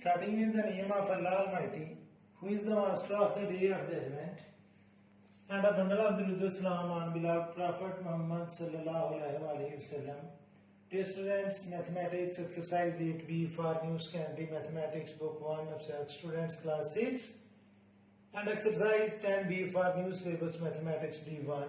Starting in the name of Allah Almighty, who is the master of the day of judgment, and a bundle of the Islam on beloved Prophet Muhammad sallallahu alaihi wasallam. Dear students, mathematics exercise 8B for New Secondary Mathematics book 1 of students class 6 and exercise 10B for New Syllabus Mathematics D1.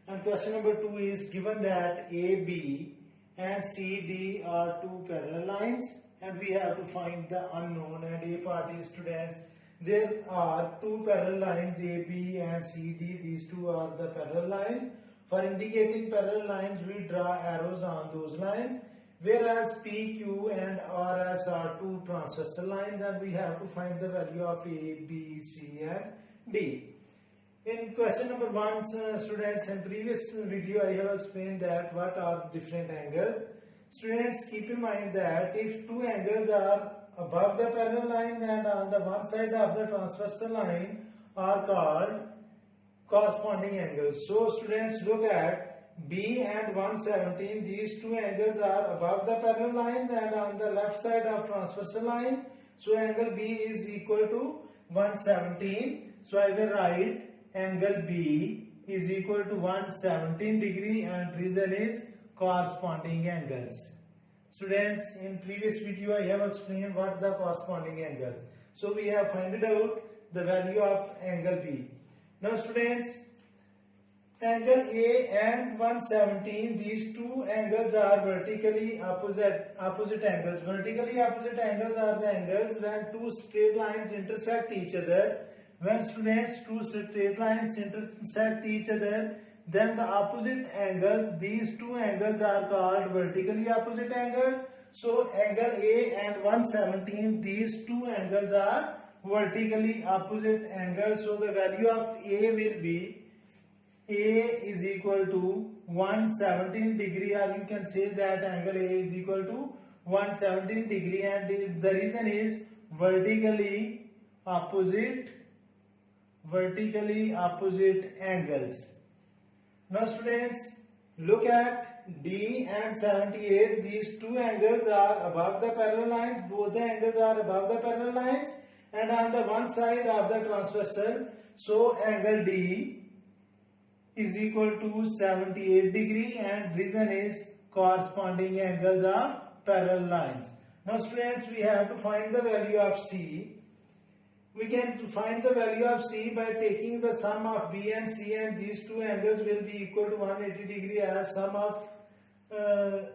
And question number 2 is given that AB and CD are two parallel lines and we have to find the unknown. And A part is students, there are two parallel lines AB and CD. These two are the parallel lines. For indicating parallel lines, we draw arrows on those lines. Whereas PQ and RS are two transversal lines, and we have to find the value of A, B, C, and D. In question number 1, students, in previous video I have explained that what are different angles. Students, keep in mind that if two angles are above the parallel line and on the one side of the transversal line are called corresponding angles. So students, look at B and 117. These two angles are above the parallel lines and on the left side of transversal line. So angle B is equal to 117. So I will write angle B is equal to 117 degree and reason is corresponding angles. Students, in previous video I have explained what the corresponding angles. So we have found out the value of angle B. Now students, angle A and 117, these two angles are vertically opposite angles. Vertically opposite angles are the angles when two straight lines intersect each other. When students, two straight lines intersect each other, then the opposite angle, these two angles are called vertically opposite angles. So angle A and 117, these two angles are vertically opposite angles. So the value of A will be A is equal to 117 degree, or you can say that angle A is equal to 117 degree, and the reason is vertically opposite angles. Now students, look at D and 78. These two angles are above the parallel lines. Both the angles are above the parallel lines and on the one side of the transversal. So angle D is equal to 78 degree, and reason is corresponding angles of parallel lines. Now students, we have to find the value of C. We can find the value of C by taking the sum of B and C, and these two angles will be equal to 180 degree, as sum of the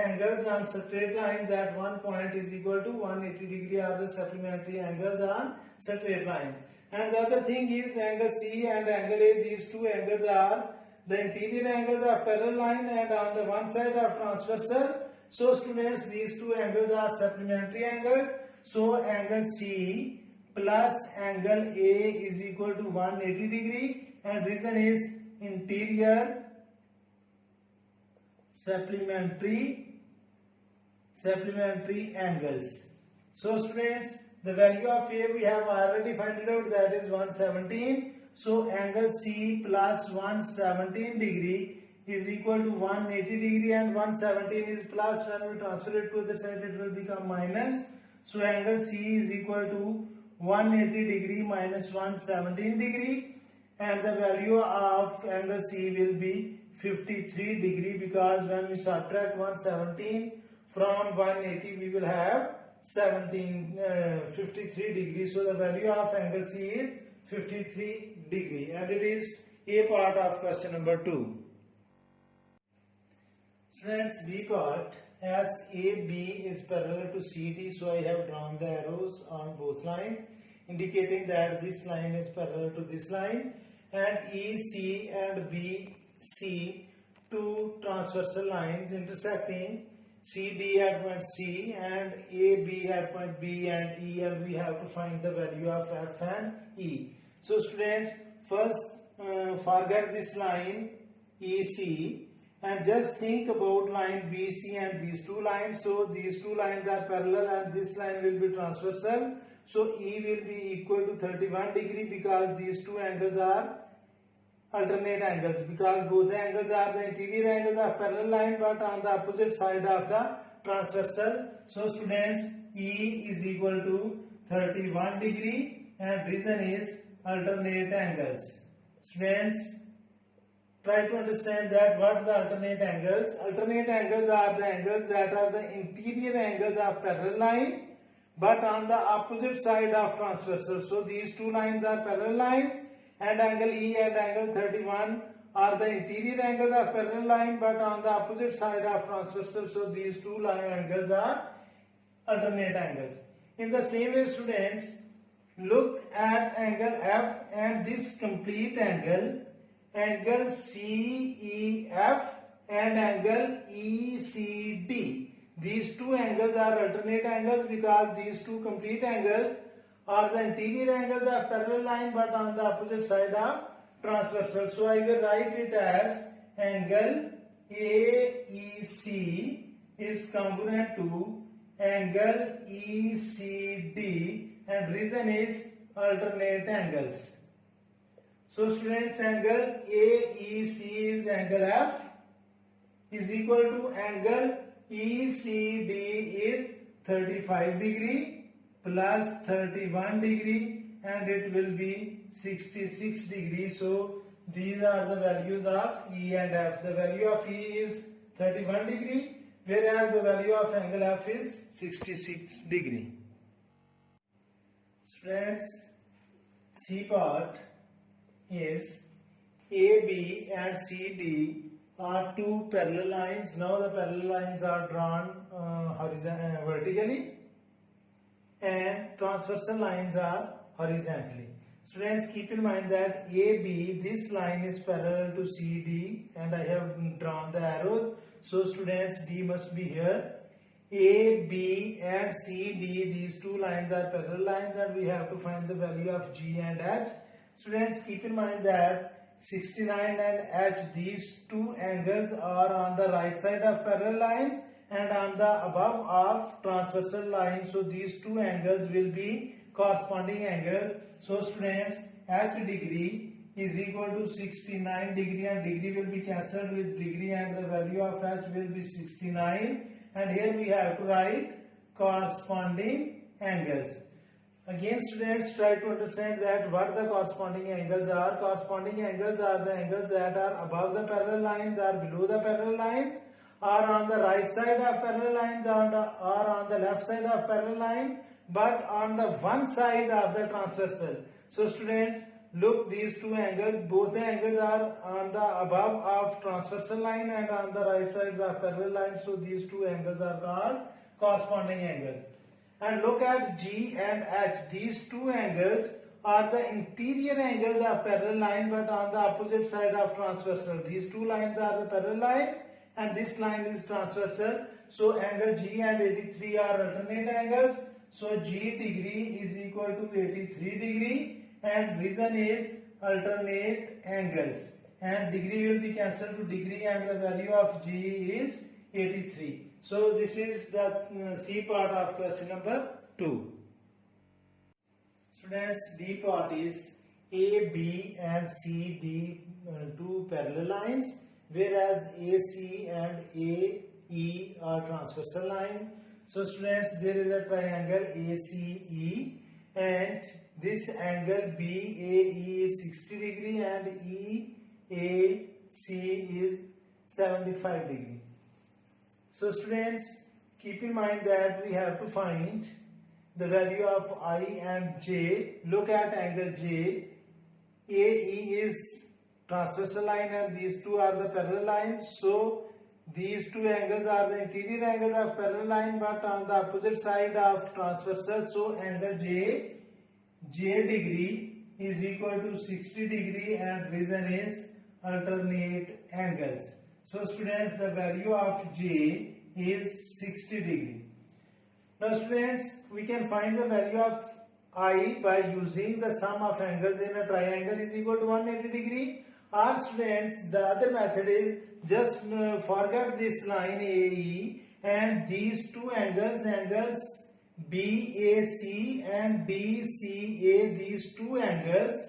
angles on straight lines at one point is equal to 180 degree, are the supplementary angles on straight lines. And the other thing is angle C and angle A, these two angles are the interior angles of parallel line and on the one side of transversal. So students, these two angles are supplementary angles. So angle C plus angle A is equal to 180 degree, and reason is interior supplementary angles. So students, the value of A we have already found out, that is 117. So angle C plus 117 degree is equal to 180 degree, and 117 is plus. When we transfer it to the side, it will become minus. So angle C is equal to 180 degree minus 117 degree, and the value of angle C will be 53 degree, because when we subtract 117 from 180 we will have 53 degree. So the value of angle C is 53 degree, and it is A part of question number 2. Students, B part, as AB is parallel to CD, so I have drawn the arrows on both lines indicating that this line is parallel to this line, and EC and BC, two transversal lines intersecting, CD at point C and AB at point B and E, and we have to find the value of F and E. So students, first forget this line EC and just think about line BC and these two lines. So these two lines are parallel and this line will be transversal. So E will be equal to 31 degree, because these two angles are alternate angles, because both the angles are the interior angles of parallel line but on the opposite side of the transversal. So students, E is equal to 31 degree and reason is alternate angles. Students, try to understand that what are the alternate angles. Alternate angles are the angles that are the interior angles of parallel line but on the opposite side of transversal. So these two lines are parallel lines and angle E and angle 31 are the interior angles of parallel line but on the opposite side of transversal. So these two line angles are alternate angles. In the same way students, look at angle F and this complete angle, angle CEF and angle ECD. These two angles are alternate angles because these two complete angles are the interior angles of parallel line but on the opposite side of transversal. So I will write it as angle AEC is congruent to angle ECD and reason is alternate angles. So students, angle AEC is angle F is equal to angle ECD is 35 degree plus 31 degree and it will be 66 degree. So these are the values of E and F. The value of E is 31 degree whereas the value of angle F is 66 degree. Students, C part is AB and CD are two parallel lines. Now the parallel lines are drawn vertically and transversal lines are horizontally. Students, keep in mind that AB, this line is parallel to CD and I have drawn the arrows. So students, D must be here. A, B and CD, these two lines are parallel lines and we have to find the value of G and H. Students, keep in mind that 69 and H, these two angles are on the right side of parallel lines and on the above of transversal line. So these two angles will be corresponding angles. So students, H degree is equal to 69 degree and degree will be cancelled with degree and the value of H will be 69 and here we have to write corresponding angles. Again students, try to understand that what the corresponding angles are. Corresponding angles are the angles that are above the parallel lines or below the parallel lines, are on the right side of parallel lines or on the left side of parallel line, but on the one side of the transversal. So students, look, these two angles, both the angles are on the above of transversal line and on the right sides of parallel lines. So these two angles are called corresponding angles. And look at G and H. These two angles are the interior angles of parallel line but on the opposite side of transversal. These two lines are the parallel lines and this line is transversal. So angle G and 83 are alternate angles. So G degree is equal to 83 degree and reason is alternate angles. And degree will be cancelled to degree and the value of G is 83. So this is the C part of question number 2. Students, D part is A, B and C, D two parallel lines whereas AC and AE are transversal line. So students, there is a triangle ACE and this angle BAE is 60 degree and EAC is 75 degree. So students, keep in mind that we have to find the value of I and J. Look at angle J. AE is transversal line and these two are the parallel lines. So these two angles are the interior angles of parallel line but on the opposite side of transversal. So angle J degree is equal to 60 degree and reason is alternate angles. So students, the value of J is 60 degree. Now students, we can find the value of I by using the sum of angles in a triangle is equal to 180 degree. Or students, the other method is just forget this line AE and these two angles, angles BAC and DCA, these two angles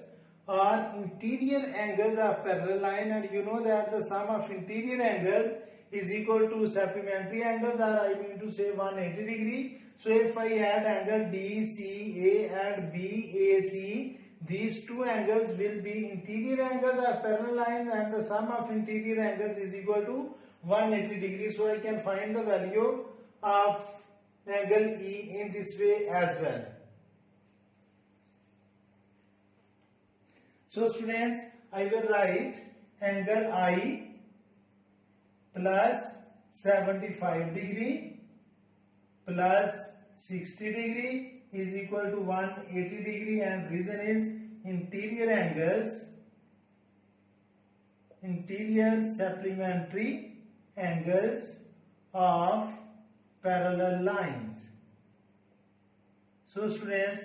are interior angles of parallel line and you know that the sum of interior angle is equal to supplementary angles, or I mean to say 180 degree. So if I add angle DCA and BAC, these two angles will be interior angles of parallel lines, and the sum of interior angles is equal to 180 degrees. So I can find the value of angle E in this way as well. So students, I will write angle I plus 75 degree plus 60 degree is equal to 180 degree, and reason is interior supplementary angles of parallel lines. So students,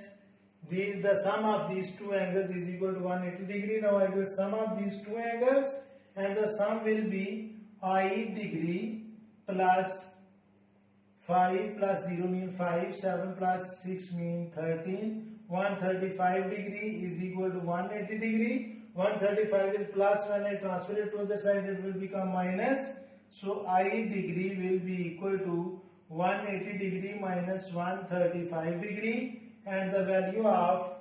the sum of these two angles is equal to 180 degree. Now I will sum up these two angles, and the sum will be I degree plus 5 plus 0 mean 5, 7 plus 6 mean 13, 135 degree is equal to 180 degree. 135 is plus, when I transfer it to the side it will become minus. So I degree will be equal to 180 degree minus 135 degree, and the value of,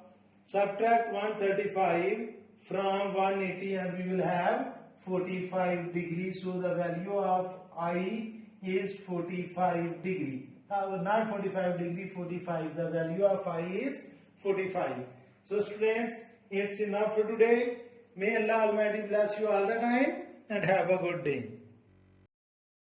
subtract 135 from 180 and we will have 45 degrees. So the value of I is 45 degree. Not 45 degree, 45. The value of I is 45. So students, it's enough for today. May Allah Almighty bless you all the time and have a good day.